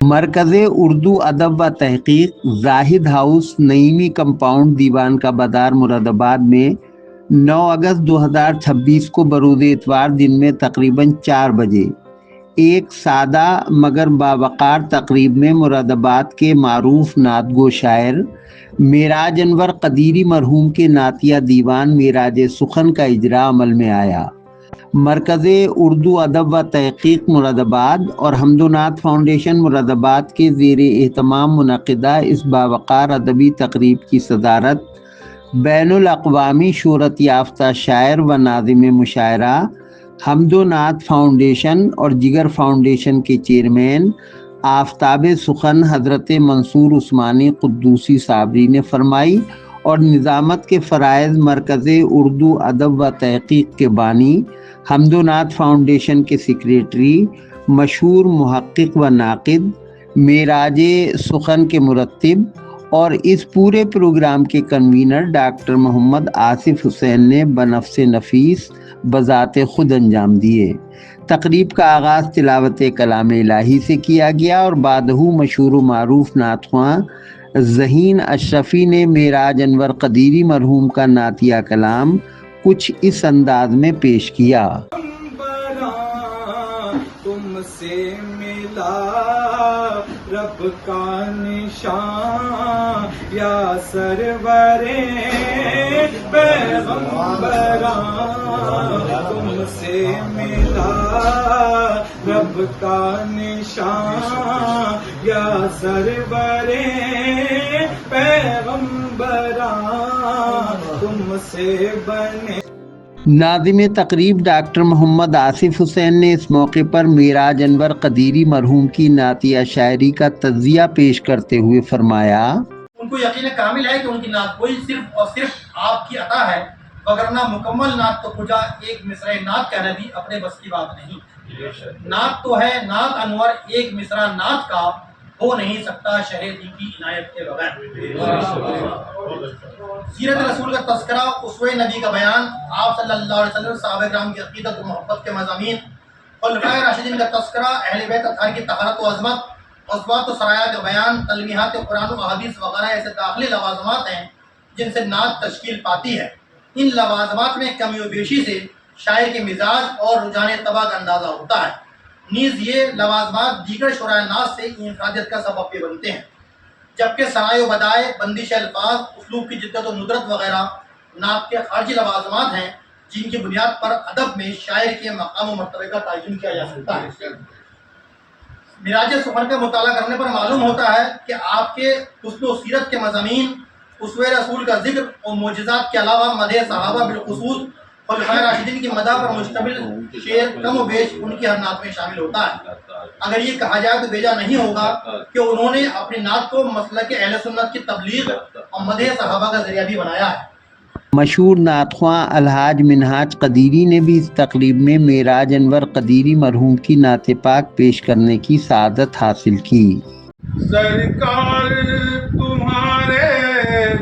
مرکز اردو ادب و تحقیق زاہد ہاؤس نعیمی کمپاؤنڈ دیوان کا بازار مراد آباد میں 9 اگست 2026 کو بروز اتوار دن میں تقریباً 4 بجے ایک سادہ مگر باوقار تقریب میں مراد آباد کے معروف نعت گو شاعر معراج انور قدیری مرحوم کے نعتیہ دیوان معراج سخن کا اجرا عمل میں آیا۔ مرکز اردو ادب و تحقیق مراد آباد اور حمد و نعت فاؤنڈیشن مراد آباد کے زیر اہتمام منعقدہ اس باوقار ادبی تقریب کی صدارت بین الاقوامی شہرت یافتہ شاعر و ناظم مشاعرہ حمد و نعت فاؤنڈیشن اور جگر فاؤنڈیشن کے چیئرمین آفتاب سخن حضرت منصور عثمانی قدوسی صابری نے فرمائی اور نظامت کے فرائض مرکز اردو ادب و تحقیق کے بانی حمد و نعت فاؤنڈیشن کے سیکریٹری مشہور محقق و ناقد معراج سخن کے مرتب اور اس پورے پروگرام کے کنوینر ڈاکٹر محمد آصف حسین نے بنفس نفیس بذات خود انجام دیے۔ تقریب کا آغاز تلاوت کلام الہی سے کیا گیا اور بعدہ مشہور و معروف نعت خواں ذہین اشرفی نے معراج انور قدیری مرحوم کا نعتیہ کلام کچھ اس انداز میں پیش کیا۔ تم سے ملا رب کا نشان یا سرور پیغمبراں، تم سے ملا رب کا نشان یا سرور پیغمبراں، تم سے بنے۔ ناظم تقریب ڈاکٹر محمد آصف حسین نے اس موقع پر معراج انور قدیری مرحوم کی نعتیہ شاعری کا تجزیہ پیش کرتے ہوئے فرمایا، ان کو یقین کامل ہے کہ ان کی نعت کوئی صرف اور صرف آپ کی عطا ہے، وگرنہ مکمل نعت تو کجا ایک مصرع نعت کہنا بھی اپنے بس کی بات نہیں۔ نعت تو ہے نعت انور، ایک مصرع نعت کا ہو نہیں سکتا شہ دی کی عنایت کے بغیر۔ سیرت رسول کا تذکرہ، اسوہ نبی کا بیان، آپ صلی اللہ علیہ وسلم صحابہ کرام کی عقیدت و محبت کے مضامین، خلفائے راشدین کا تذکرہ، اہل بیت اطہار کی طہارت و عظمت، غزوات و سرایا کا بیان، تلمیحات قرآن و احادیث وغیرہ ایسے داخلی لوازمات ہیں جن سے نعت تشکیل پاتی ہے۔ ان لوازمات میں کمی و بیشی سے شاعر کے مزاج اور رجحان طبع کا اندازہ ہوتا ہے، نیز یہ لوازمات دیگر شعراء نعت سے انفرادیت کا سبب بھی بنتے ہیں، جبکہ سرائے و بدائے، بندش الفاظ، اسلوب کی جدت و ندرت وغیرہ نعت کے خارجی لوازمات ہیں جن کی بنیاد پر ادب میں شاعر کے مقام و مرتبے کا تعین کیا جا سکتا ہے۔ معراج سخن کا مطالعہ کرنے پر معلوم ہوتا ہے کہ آپ کے حسن و سیرت کے مضامین، اسوہ رسول کا ذکر اور معجزات کے علاوہ مدح صحابہ بالخصوص خلفائے راشدین کی مدح پر مشتمل شعر کم و بیش ان کی ہر نعت میں شامل ہوتا ہے۔ اگر یہ کہا جائے تو بیجا نہیں ہوگا کہ انہوں نے اپنی نعت کو مسلک اہل سنت کی تبلیغ اور مدح صحابہ کا ذریعہ بھی بنایا ہے۔ مشہور نعت خواں الحاج منہاج قدیری نے بھی اس تقریب میں معراج انور قدیری مرحوم کی نعت پاک پیش کرنے کی سعادت حاصل کی۔ سرکار تمہارے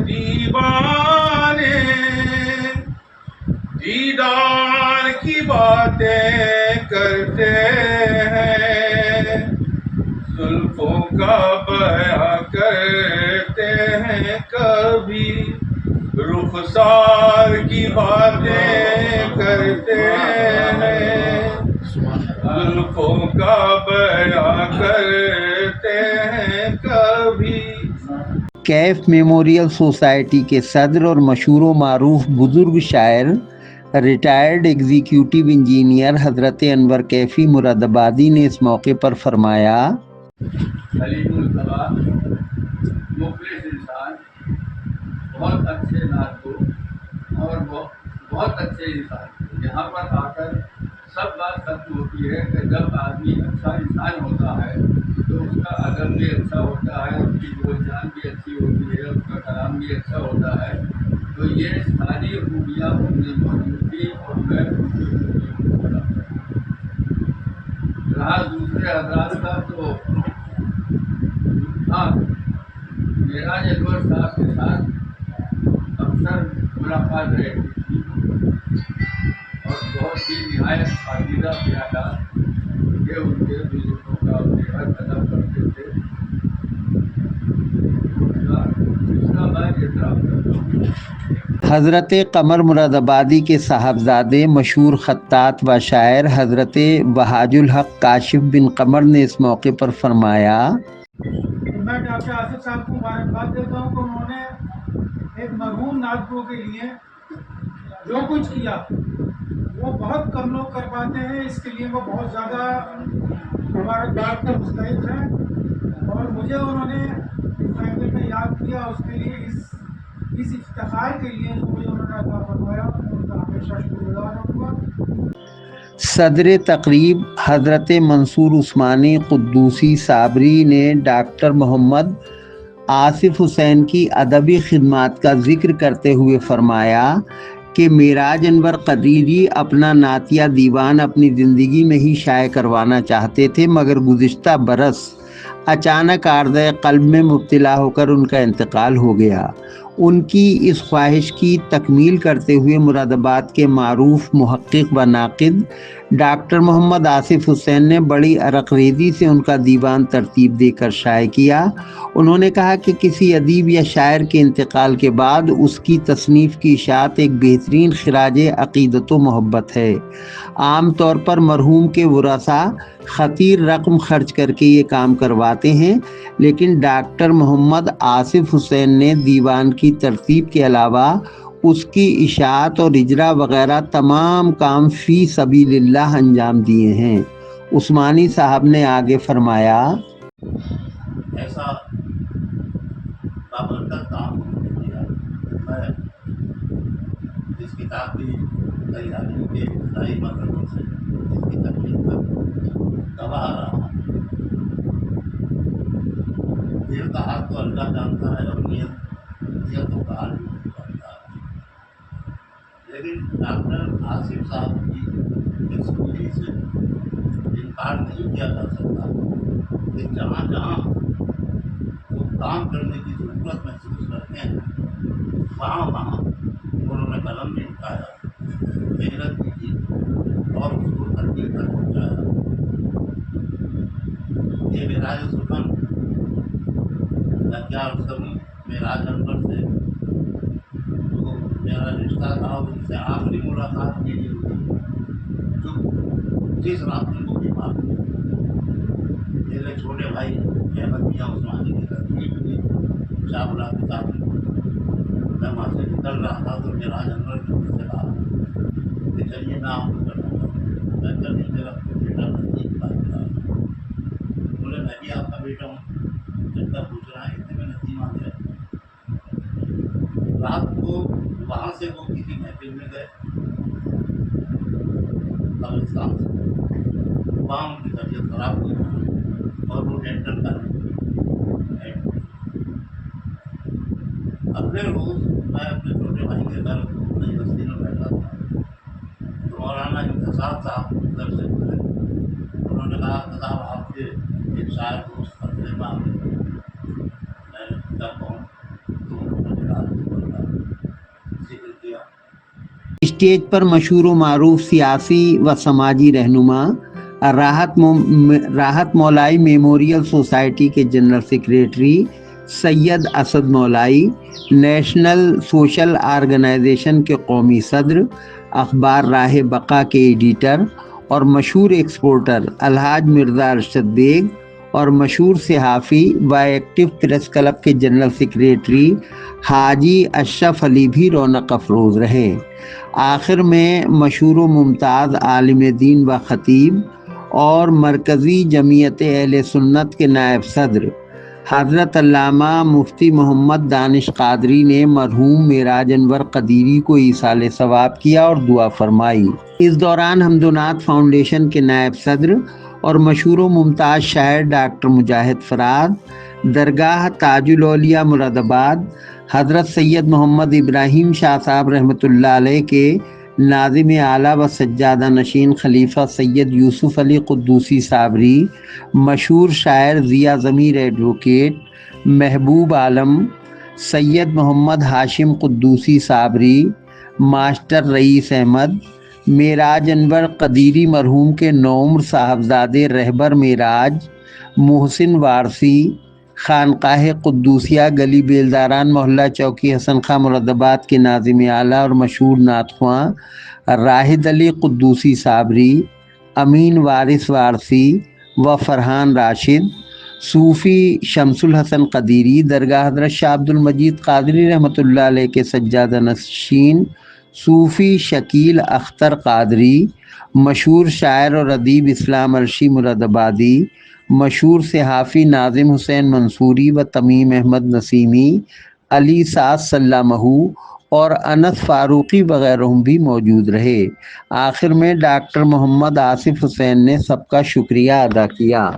دیوانے دیدار کی باتیں کرتے ہیں، زلفوں کا بیاں کرتے ہیں، کبھی رخسار کی باتیں کرتے ہیں، زلفوں کا بیاں کرتے ہیں، کبھی۔ کیف میموریل سوسائٹی کے صدر اور مشہور و معروف بزرگ شاعر ریٹائرڈ ایگزیکیوٹیو انجینئر حضرت انور کیفی مراد آبادی نے اس موقع پر فرمایا، سلیم الطبع، مخلص انسان، بہت اچھے نعت کو اور بہت اچھے انسان، یہاں پر آ کر سب بات ختم ہوتی ہے کہ جب آدمی اچھا انسان ہوتا ہے تو اس کا ادب بھی اچھا ہوتا ہے، اس کی بول چال بھی اچھی ہوتی ہے، اس کا کلام بھی اچھا ہوتا ہے، تو یہ ساری خوبیاں ان میں موجود تھی اور میں رہا دوسرے حضرات کا تو ہاں معراج انور صاحب کے ساتھ اکثر ملاقات رہتی تھی اور بہت ہی نہایت پاکیزہ خیالات یہ ان کے بزرگوں کا بیعت ادا کرتے تھے. اس کا میں اعتراف کرتا ہوں. حضرت قمر مراد آبادی کے صاحبزادے مشہور خطاط و شاعر حضرت وہاج الحق کاشف بن قمر نے اس موقع پر فرمایا: میں ڈاکٹر آصف صاحب کو مبارکباد دیتا ہوں کہ انہوں نے ایک مرحوم نعتگو کے لیے جو کچھ کیا وہ بہت کم لوگ کر پاتے ہیں. اس کے لیے وہ بہت زیادہ مبارکباد کا مستحق ہیں اور مجھے انہوں نے اس محفل میں یاد کیا. اس کے لیے اس افتخار کے لیے جو مجھے انہوں نے عطا فرمایا ان کا ہمیشہ شکر گزار رہوں گا. صدر تقریب حضرت منصور عثمانی قدوسی صابری نے ڈاکٹر محمد آصف حسین کی ادبی خدمات کا ذکر کرتے ہوئے فرمایا کہ معراج انور قدیری اپنا نعتیہ دیوان اپنی زندگی میں ہی شائع کروانا چاہتے تھے، مگر گزشتہ برس اچانک عارضہ قلب میں مبتلا ہو کر ان کا انتقال ہو گیا. ان کی اس خواہش کی تکمیل کرتے ہوئے مراد آباد کے معروف محقق و ناقد ڈاکٹر محمد آصف حسین نے بڑی عرق ریزی سے ان کا دیوان ترتیب دے کر شائع کیا. انہوں نے کہا کہ کسی ادیب یا شاعر کے انتقال کے بعد اس کی تصنیف کی اشاعت ایک بہترین خراج عقیدت و محبت ہے. عام طور پر مرحوم کے ورثاء خطیر رقم خرچ کر کے یہ کام کرواتے ہیں، لیکن ڈاکٹر محمد آصف حسین نے دیوان کی ترتیب کے علاوہ اس کی اشاعت اور اجرا وغیرہ تمام کام فی سبیل اللہ انجام دیے ہیں. عثمانی صاحب نے آگے فرمایا: ایسا بابرکت کام کیا. میں اس کتاب کی تیاری کے ابتدائی مرحلوں سے اس کی تکمیل پر گواہ رہا ہوں. دیر کا حال تو اللہ جانتا ہے اور نیتوں کا حال بھی جانتا ہے، لیکن ڈاکٹر آصف صاحب کی اس خوبی سے انکار نہیں کیا جا سکتا کہ جہاں جہاں وہ کام کرنے کی ضرورت محسوس کرتے ہیں وہاں وہاں انہوں نے قلم بھی اٹھایا، محنت بھی کی اور اس کو ترتیب تک پہنچایا. یہ معراج سخن لگیا اور سبھی معراج انور سے جو میرا رشتہ تھا اور ان سے آخری ملاقات میری ہوئی جو جس رات میں وہ بیمار ہوئی. میرے چھوٹے بھائی احمد میاں عثمانی کی ترتیب ہوئی شاہ بلا کتاب میں وہاں سے نکل رہا تھا تو معراج انور نے مجھ سے کہا کہ چلیے میں آپ کو کرنا چاہوں. میں کر نہیں میرا بیٹا نزدیک بات کر رہا ہوں. بولے میں بھی آپ کا بیٹا ہوں، جب تک پوچھ رہا ہے اتنے میں نسیم آ گیا. رات کو وہاں سے وہ کسی محفل میں گئے قبرستان سے، وہاں ان کی طبیعت خراب ہوئی اور وہ ڈینٹل کا اگلے روز میں اپنے چھوٹے بھائی کے گھر نئی بستی میں بیٹھا تھا تو مولانا انتصار صاحب ادھر سے گزرے. انہوں نے کہا کہ صاحب آپ کے ایک شاعر دوست خطرے میں آ گئے. میں نے پوچھا کون؟ تو انہوں نے میرا ذکر کیا. اسٹیج پر مشہور و معروف سیاسی و سماجی رہنما راحت مولائی میموریل سوسائٹی کے جنرل سیکریٹری سید Asad Molai, national social organization کے قومی صدر، اخبار راہ بقا کے ایڈیٹر اور مشہور ایکسپورٹر الحاج مرزا ارشد بیگ اور مشہور صحافی و ایکٹیو پریس کلب کے جنرل سیکریٹری حاجی اشرف علی بھی رونق افروز رہے. آخر میں مشہور و ممتاز عالم دین و خطیب اور مرکزی جمعیت اہل سنت کے نائب صدر حضرت علامہ مفتی محمد دانش قادری نے مرحوم معراج انور قدیری کو ایصال ثواب کیا اور دعا فرمائی. اس دوران حمد و نعت فاؤنڈیشن کے نائب صدر اور مشہور و ممتاز شاعر ڈاکٹر مجاہد فراد، درگاہ تاج الاولیاء مراد آباد حضرت سید محمد ابراہیم شاہ صاحب رحمۃ اللہ علیہ کے ناظم اعلیٰ و سجادہ نشین خلیفہ سید یوسف علی قدوسی صابری، مشہور شاعر ضیاء ضمیر ایڈوکیٹ، محبوب عالم، سید محمد ہاشم قدوسی صابری، ماسٹر رئیس احمد، معراج انور قدیری مرحوم کے نوعمر صاحبزادے رہبر معراج محسن وارثی خانقاہ قدوسیہ گلی بیلداران محلہ چوکی حسن خاں مراد آباد کے ناظم اعلیٰ اور مشہور نعت خواں راحد علی قدوسی صابری، امین وارث وارثی و فرحان راشد، صوفی شمس الحسن قدیری، درگاہ حضرت شاہ عبد المجید قادری رحمۃ اللہ علیہ کے سجادہ نشین صوفی شکیل اختر قادری، مشہور شاعر اور ادیب اسلام عرشی مراد آبادی، مشہور صحافی ناظم حسین منصوری و تمیم احمد نسیمی، علی سعد سلامہ اور انس فاروقی وغیرہ بھی موجود رہے۔ آخر میں ڈاکٹر محمد آصف حسین نے سب کا شکریہ ادا کیا۔